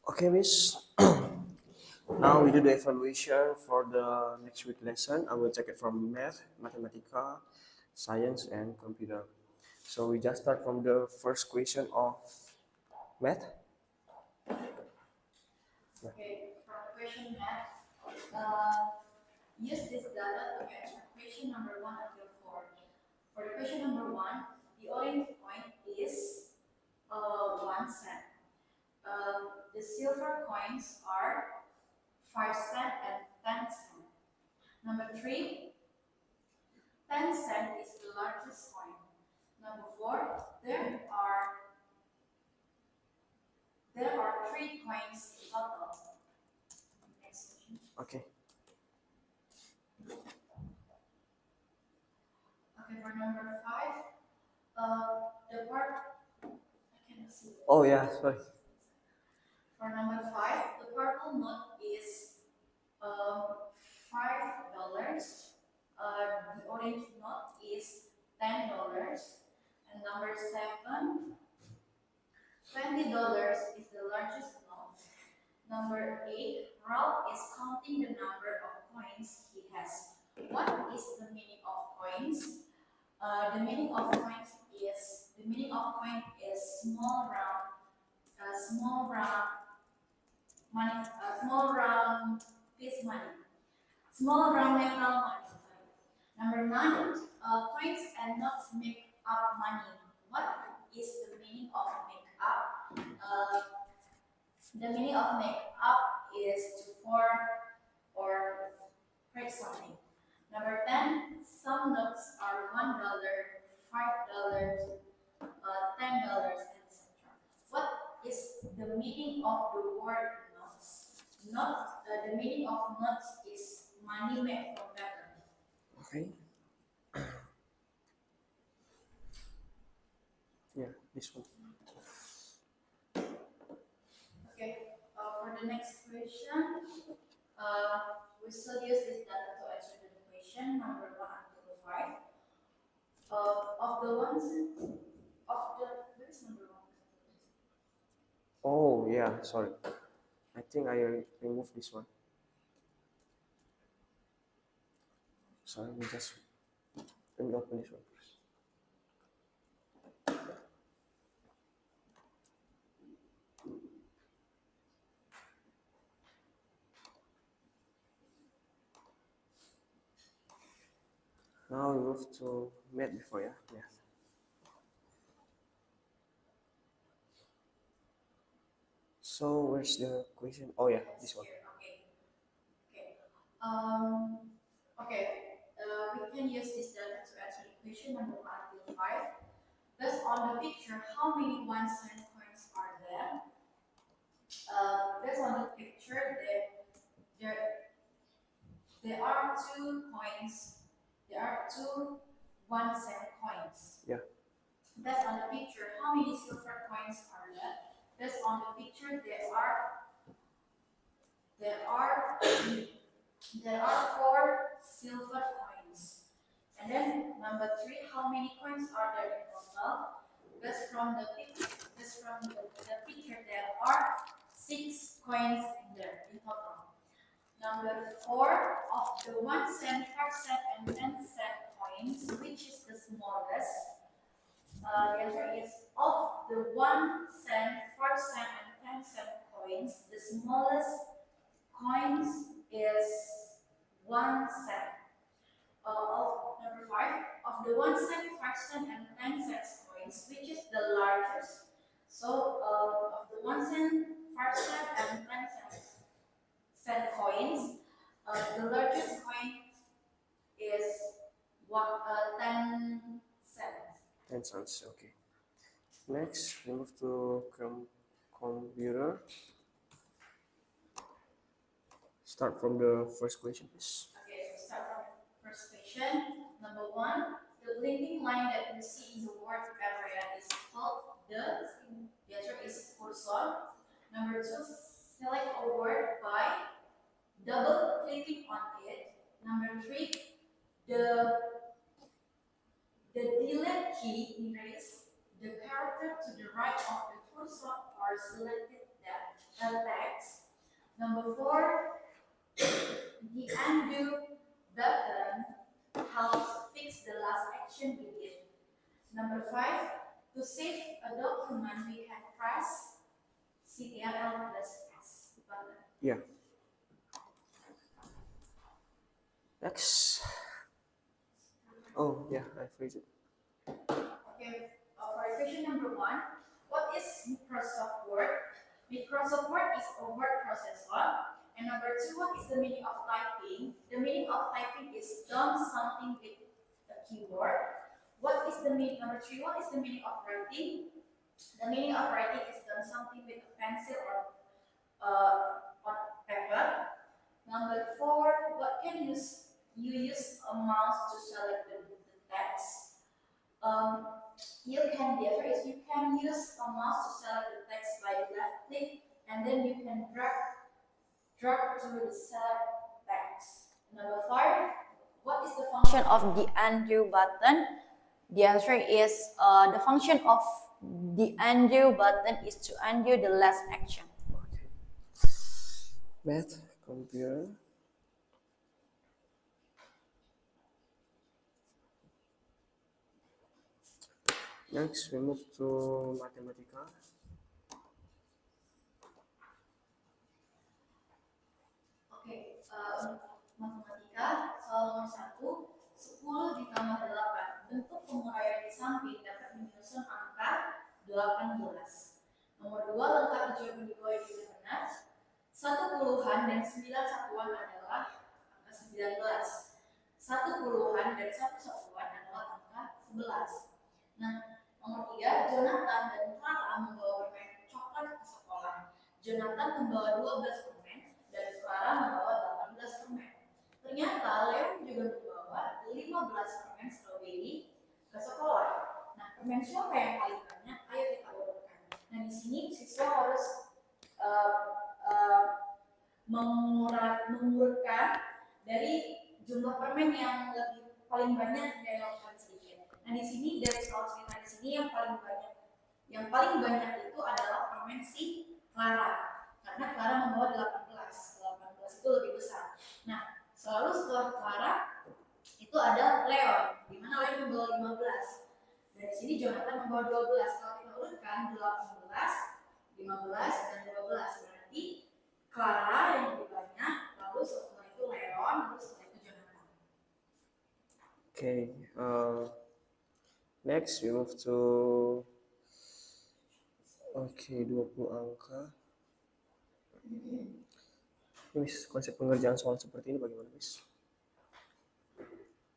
Okay, Miss. Now we do the evaluation for the next week lesson. I will take it from math, mathematica, science, and computer. So we just start from the first question of math. Okay, from the question math, uh, use this data to answer question number 1 until 4. For the question number 1, the orange coin is 1 cent. The silver coins are 5 cent and 10 cent. Number 3, 10 cent is the largest coin. Number 4, there are 3 coins in total. Next question. Okay. Okay, for number 5, the part I cannot see. Oh yeah, sorry. For number 5, the purple note is $5. The orange note is $10. And number 7, $20 is the largest note. Number 8, Ralph is counting the number of coins he has. What is the meaning of coins? The meaning of coin is small round money, small round piece money, small round metal money. Sorry. Number 9, coins and notes make up money. What is the meaning of make up? The meaning of make up is to form or create something. Number 10, some notes are $1, $5, $10, etc. What is the meaning of the word notes? The meaning of notes is money made from paper. Okay. Yeah, this one. Okay. For the next question, we still use this data to answer the question number 1 until 5. Of the ones of the where's number 1? Oh yeah, sorry. I think I removed this one. Sorry, let me open this one first. Now we move to math before, yeah? Math. So where's the question? Oh yeah, this It's one. here. Okay. Okay. Um, okay. We can use this data to answer the question number 1 until 5. Thus, on the picture, how many 1 cent coins are there? Thus, on the picture, there, there are two coins. There are two 1 cent coins. Yeah. Thus, on the picture, how many silver coins are there? Thus, on the picture, there are there are 4 silver coins. And then number 3, how many coins are there in total? Thus from the picture, there are 6 coins in there in total. Number 4, of the 1 cent, 5 cent, and 10 cent coins, which is the smallest? The answer is of the 1 cent, 5 cent, and 10 cent coins, the smallest coins is 1 cent. Of number 5, of the 1 cent, 5 cent, and 10 cent coins, which is the largest? So of the 1 cent, 5 cent, and 10 cent coins, the largest coin is 10 cents. 10 cents, okay. Next, we move to computer. Start from the first question, please. Okay, so start from the first question. Number 1, the blinking line that you see in the word area is called the answer is cursor. Number 2, select a word by double clicking on it. Number 3, the delete key erase the character to the right of the cursor or selected that text. Number 4, the undo button helps fix the last action we did. Number 5, to save a document, we can press Ctrl plus S button. Yeah. Next. Oh yeah, I freeze it. Okay, for question number 1, what is Microsoft Word? Microsoft Word is a word processor. And number 2, what is the meaning of typing? The meaning of typing is done something with a keyboard. What is the meaning? Number 3, what is the meaning of writing? The meaning of writing is done something with a pencil or on paper. Number 4, what can you use a mouse to select the text? You can the answer is you can use a mouse to select the text by left click, and then you can drag to the select text. Number 5, what is the function of the undo button? The answer is the function of the undo button is to undo the last action. Okay. Math, computer. Next, we move to Mathematica. Oke, matematika soal nomor 1, 10 ditambah 8. Bentuk penguraian di samping dapat menyusun angka 18. Nomor 2, lengkapi jawaban di bawah yang tidak benar. 1 puluhan dan 9 satuan adalah angka 19. 1 puluhan dan 1 satuan adalah angka 11. Nah, nomor 3, Jonathan dan Clara membawa permen coklat ke sekolah. Jonathan membawa 12 permen dan Clara membawa 18 permen. Ternyata Leon juga membawa 15 permen stroberi ke sekolah. Nah, permen siapa yang paling banyak? Ayo kita urutkan. Nah, di sini siswa harus mengurutkan dari jumlah permen yang lebih paling banyak dan yang paling sedikit. Nah, di sini dari soal cerita di sini yang paling banyak itu adalah permen si Clara, karena Clara membawa 18 itu lebih besar. Nah, selalu setelah Clara itu ada Leon, di mana Leon membawa 15. Dari sini Jonathan membawa 12. Kalau kita urutkan 18, 15 dan 12, berarti Clara yang lebih banyak, lalu setelah itu Leon, lalu setelah itu Jonathan. Okay. Next, we move to 20 angka. Miss, konsep pengerjaan soal seperti ini bagaimana, Miss?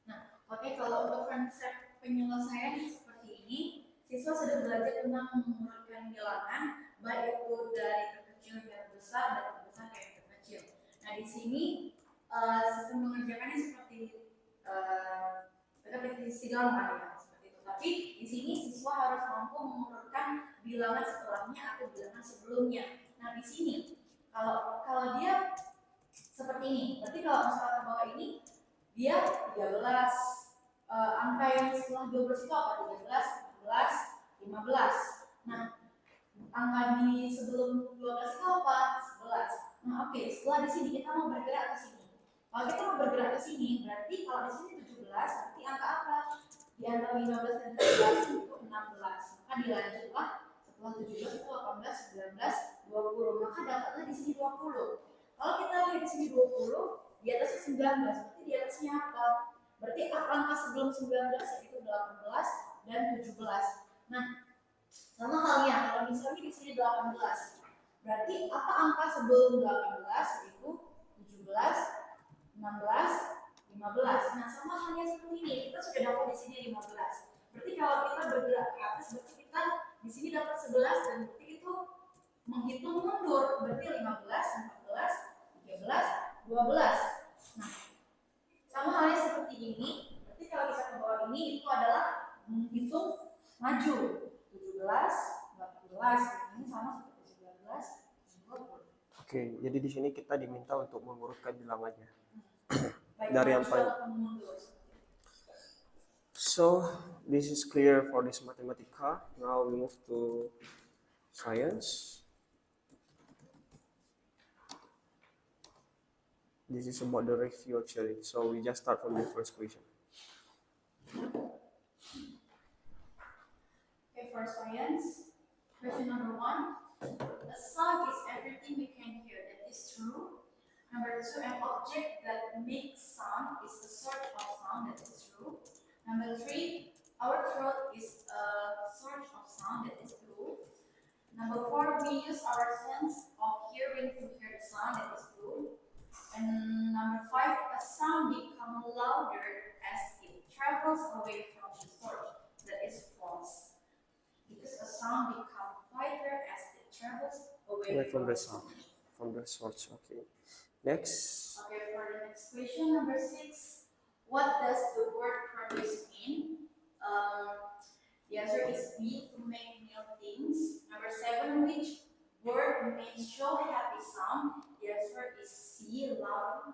Nah, kalau untuk konsep penyelesaian seperti ini, siswa sudah belajar tentang mengurutkan bilangan, baik itu dari terkecil ke terbesar dan terbesar ke yang terkecil. Nah, di sini sistem mengerjakannya seperti repetisi gampang ya, seperti itu. Tapi di sini siswa harus mampu mengurutkan bilangan setelahnya atau bilangan sebelumnya. Nah, di sini kalau dia seperti ini, berarti kalau misalnya ke bawah ini dia 13, angka yang setelah 12 itu apa? 13, 14, 15. Nah, angka di sebelum 12 itu apa? 11. Nah, oke, setelah di sini kita mau bergerak ke sini. Kalau kita mau bergerak ke sini, berarti kalau di sini 17, berarti angka apa? Di antara 15 dan 17 itu 16. Maka dilanjutlah setelah 17 itu 18, 19, 20. Maka dapatlah di sini 20. Kalau kita lihat di sini 20, di atasnya 19, berarti di atasnya apa? Berarti angka sebelum 19 yaitu 18 dan 17. Nah, sama halnya kalau misalnya di sini 18, berarti apa angka sebelum 18 yaitu 17, 16, 15. Nah, sama halnya seperti ini. Kita sudah dapat di sini 15. Berarti kalau kita bergerak ke atas, berarti kita di sini dapat 11 dan berarti itu menghitung mundur. Berarti 15, 14, 13, 12. Nah, sama halnya seperti ini. Berarti kalau kita ke bawah ini itu adalah menghitung maju. 17, 18. Ini sama seperti 19, 20. Oke, jadi di sini kita diminta untuk mengurutkan bilangannya. Baik Dari yang maju paling. atau mundur. So this is clear for this Mathematica. Now we move to science. This is about the review actually. So we just start from the first question. Okay, for science, question number 1. A sound is everything we can hear. That is true. Number 2, an object that makes sound is the source of sound. That is true. Number 3, our throat is a source of sound. That is true. Number 4, we use our sense of hearing to hear the sound. That is true. And number 5, a sound becomes louder as it travels away from the source. That is false. Because a sound becomes quieter as it travels away Away from the source. sound, from the source. Okay. Next. Okay, for the next question, number 6, what does the word produce mean? The answer is B, to make new things. Number 7, which word means show happy sound? The answer is C, loud.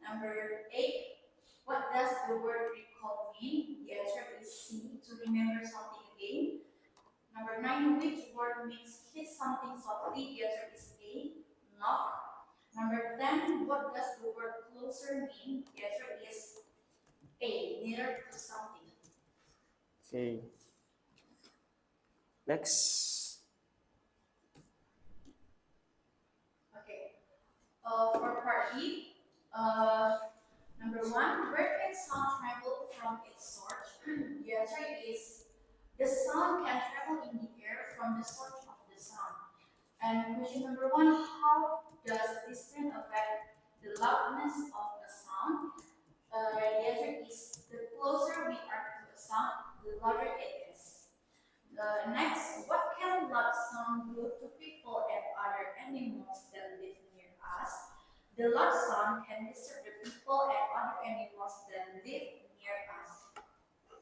Number 8, what does the word recall mean? The answer is C, to remember something again. Number 9, which word means hit something softly? The answer is A, knock. Number 10, what does the word closer mean? The answer is A, nearer to something. Okay. Next. Okay. For part E, number 1, where can sound travel from its source? The answer is the sound can travel in the air from the source of the sound. And question number 1, how does distance affect the loudness of a sound? The answer is the closer we are to a sound, the louder it is. Next, what can loud sound do to people and other animals that live near us? The loud sound can disturb the people and other animals that live near us.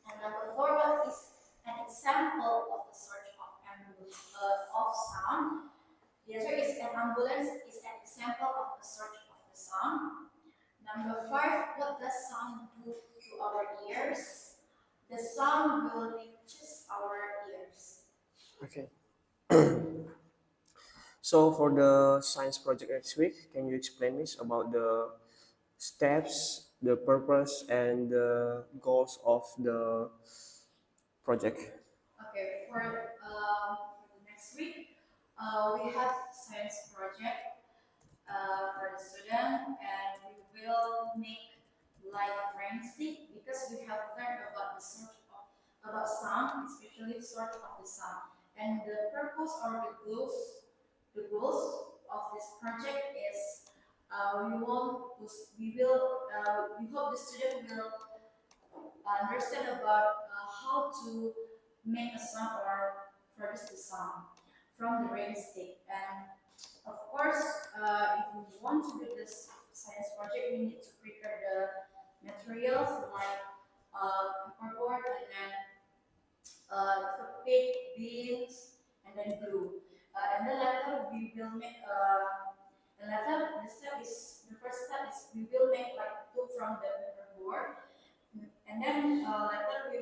And number 4, what is an example of the source of sound? The answer is an ambulance is an example of the source of the sound. Number 5, what does sound do to our ears? The sound will reach our ears. Okay. So for the science project next week, can you explain me about the steps, the purpose, and the goals of the project? Okay, for the next week, we have science project for the student, and we will make like brain stick because we have learned about the source of about sound, especially the source of the sound. And the purpose or the goals of this project is we hope the student will understand about how to make a sound or produce the sound from the rain stick. And of course, if we want to do this science project, we need to prepare the materials like cardboard and then toothpick, beans, and then glue. And then later we will make and later the first step is we will make like tube from the cardboard, and then later we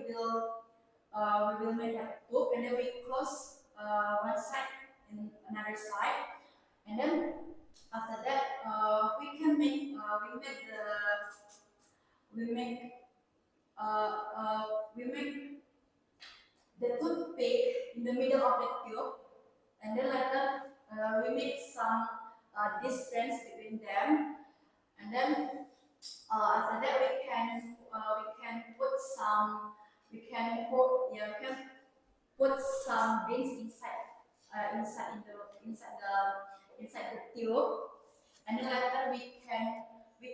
will make like a tube, and then we close one side and another side, and then after that we make we make the toothpick in the middle of the tube, and then later we make some distance between them, and then after that we can put some beans inside the tube, and then later we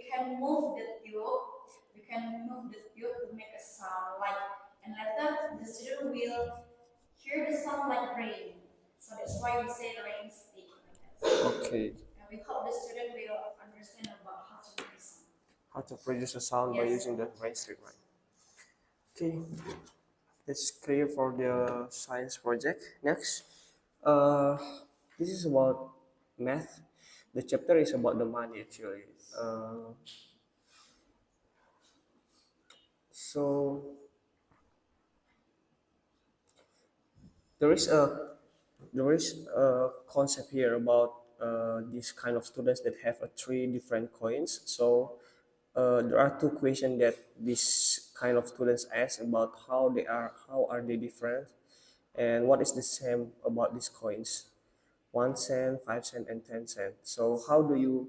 can move the tube to make a sound like, and later the student will hear the sound like rain. So that's why we say rain stick like that. Okay. And we hope the student will understand about how to make sound. How to produce a sound by Yes. using the rain stick, right? Okay. That's clear for the science project. Next, uh, this is about math. The chapter is about the money actually. So there is a concept here about this kind of students that have three different coins. So there are two questions that this kind of students ask about how are they different, and what is the same about these coins, 1 cent, 5 cent, and 10 cent. So how do you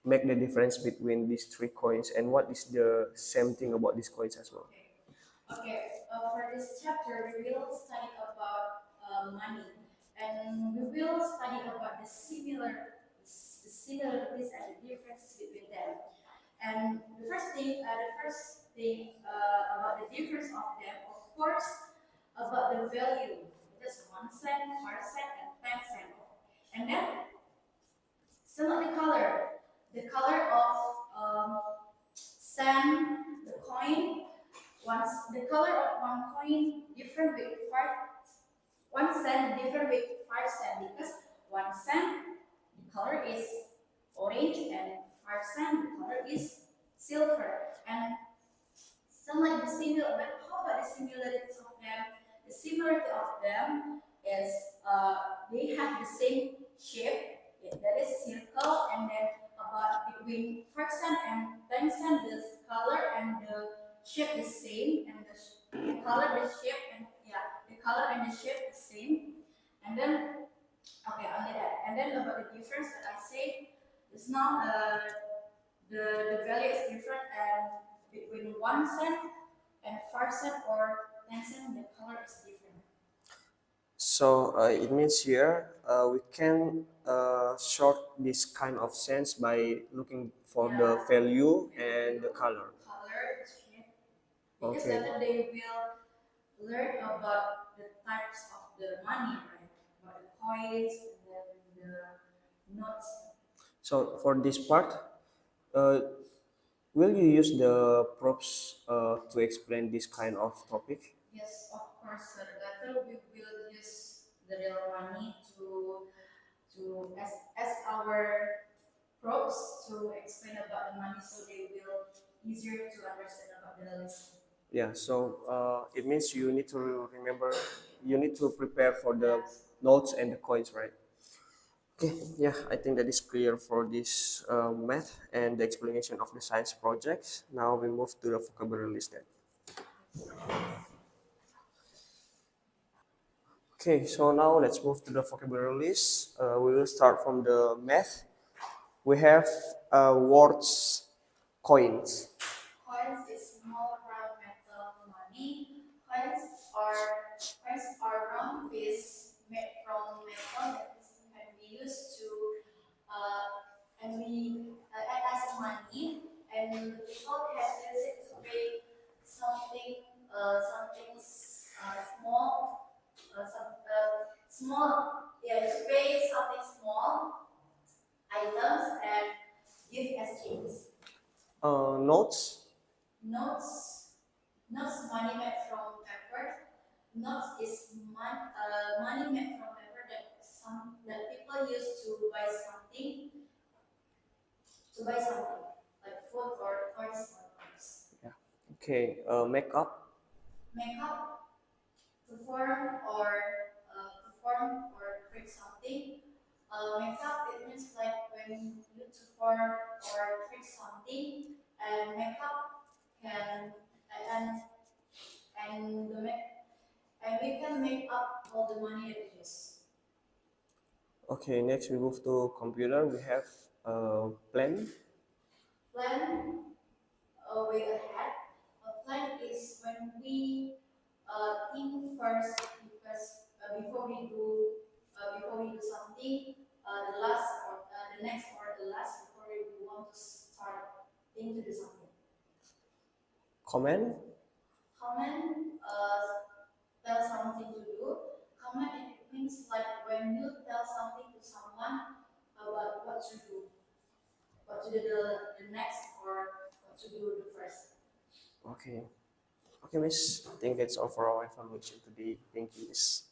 make the difference between these three coins, and what is the same thing about these coins as well? Okay, for this chapter, we will study about money, and we will study about the similarities and the differences between them. And the first thing about the difference of them, of course, about the value. It is 1 cent, 5 cent, and 10 cent. And then some of the color of sand, the coin. Once the color of one coin different with 1 cent different with 5 cent, because 1 cent the color is orange and 5 cent the color is silver. And some like the similar, but how about the similarities of them? The similarity of them is they have the same shape, that is circle, and then about between 5 cent and 10 cent, the color and the shape is same, and the color, the shape, and yeah, the color and the shape is same. And then okay, only that. And then about the difference that I say, it's not the value is different, and between 1 cent and 5 cent or 10 cent, the color is different. So it means here we can short this kind of sense by looking for the Yeah. value and the color. Color, the shape. Because Okay. later they will learn about the types of the money, right? About the coins and then the notes. So for this part, uh, will you use the props to explain this kind of topic? Yes, of course, sir. Later we will use the real money as our props to explain about the money, so they will easier to understand about the lesson. Yeah, so it means you need to remember, you need to prepare for the Yes. notes and the coins, right? Okay, yeah, I think that is clear for this math and the explanation of the science projects. Now we move to the vocabulary list then. Okay, so now let's move to the vocabulary list. We will start from the math. We have words, coins. Coins is small round metal money. Coins are round piece made from metal that can be used to and we act as money, and the people can use it to pay something small, small, yeah, to pay something small items and give exchange. Notes. Notes, notes money made from paper. Notes is money made from paper that people use to buy something like food or toys or clothes. Yeah. Okay, makeup. Makeup, to form or create something. Makeup, it means like when you to form or create something, and makeup can and and the make and we can make up all the money that we use. Okay, next we move to computer. We have plan. Plan way ahead. A plan is when we think first, because before we do something, the next or the last before we want to start into do something. Comment. Comment, tell something to do. Comment, it means like when you tell something to someone about what to do the next, or what to do the first. Okay. Okay, Miss. I think that's all for our information today. Thank you, Miss.